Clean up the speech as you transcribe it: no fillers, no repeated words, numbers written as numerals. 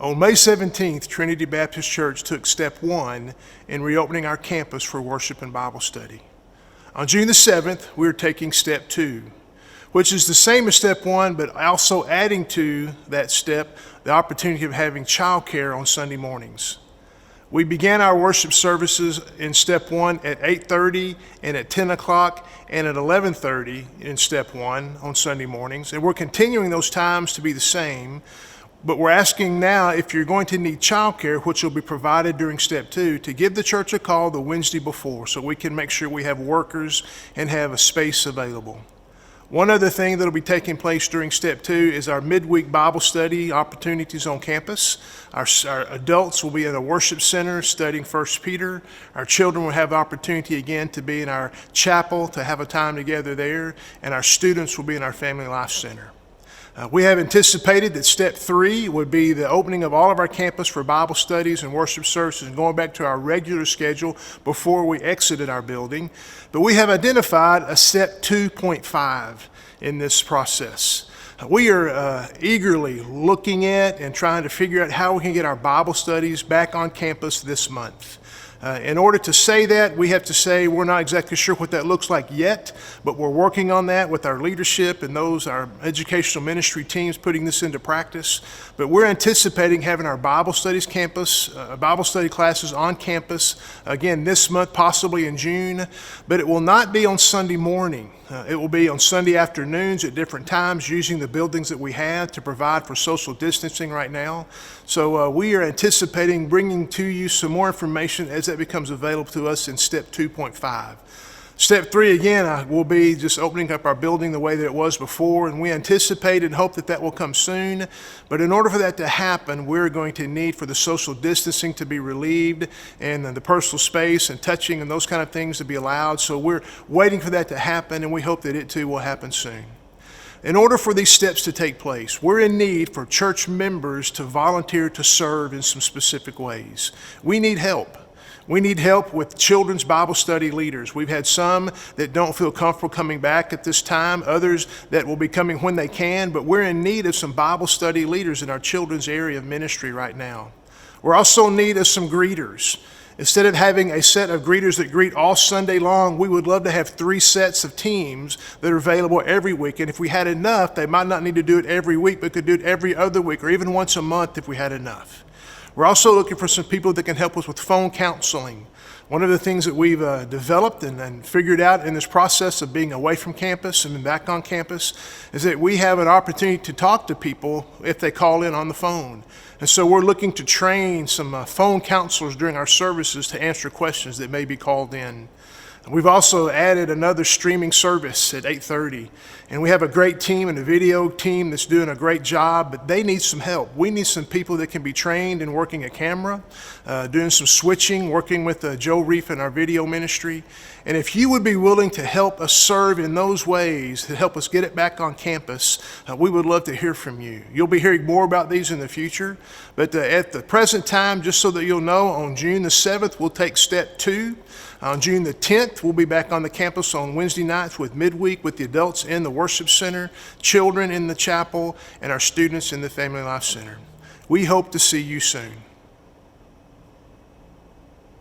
On May 17th, Trinity Baptist Church took step one in reopening our campus for worship and Bible study. On June the 7th, we're taking step two, which is the same as step one, but also adding to that step the opportunity of having childcare on Sunday mornings. We began our worship services in step one at 8:30 and at 10 o'clock and at 11:30 in step one on Sunday mornings. And we're continuing those times to be the same, but we're asking now if you're going to need childcare, which will be provided during step two, to give the church a call the Wednesday before so we can make sure we have workers and have a space available. One other thing that will be taking place during step two is our midweek Bible study opportunities on campus. Our adults will be in a worship center studying 1 Peter. Our children will have opportunity again to be in our chapel to have a time together there, and our students will be in our Family Life Center. We have anticipated that step three would be the opening of all of our campus for Bible studies and worship services and going back to our regular schedule before we exited our building. But we have identified a step 2.5 in this process. We are eagerly looking at and trying to figure out how we can get our Bible studies back on campus this month. In order to say that, we have to say we're not exactly sure what that looks like yet, but we're working on that with our leadership and our educational ministry teams putting this into practice. But we're anticipating having our Bible studies Bible study classes on campus again this month, possibly in June, but it will not be on Sunday morning. It will be on Sunday afternoons at different times using the buildings that we have to provide for social distancing right now. So we are anticipating bringing to you some more information as that becomes available to us in step 2.5. Step three, again, will be just opening up our building the way that it was before, and we anticipate and hope that that will come soon. But in order for that to happen, we're going to need for the social distancing to be relieved and the personal space and touching and those kind of things to be allowed. So we're waiting for that to happen, and we hope that it too will happen soon. In order for these steps to take place, we're in need for church members to volunteer to serve in some specific ways. We need help. We need help with children's Bible study leaders. We've had some that don't feel comfortable coming back at this time, others that will be coming when they can, but we're in need of some Bible study leaders in our children's area of ministry right now. We're also in need of some greeters. Instead of having a set of greeters that greet all Sunday long, we would love to have 3 sets of teams that are available every week. And if we had enough, they might not need to do it every week, but could do it every other week or even once a month if we had enough. We're also looking for some people that can help us with phone counseling. One of the things that we've developed and figured out in this process of being away from campus and back on campus is that we have an opportunity to talk to people if they call in on the phone. And so we're looking to train some phone counselors during our services to answer questions that may be called in. We've also added another streaming service at 8:30, and we have a great team and a video team that's doing a great job, but they need some help. We need some people that can be trained in working a camera, doing some switching, working with Joe Reef in our video ministry. And if you would be willing to help us serve in those ways to help us get it back on campus, we would love to hear from you. You'll be hearing more about these in the future, but at the present time, just so that you'll know, on June the 7th, we'll take step 2. On June the 10th, we'll be back on the campus on Wednesday nights with midweek with the adults in the worship center, children in the chapel, and our students in the Family Life Center. We hope to see you soon.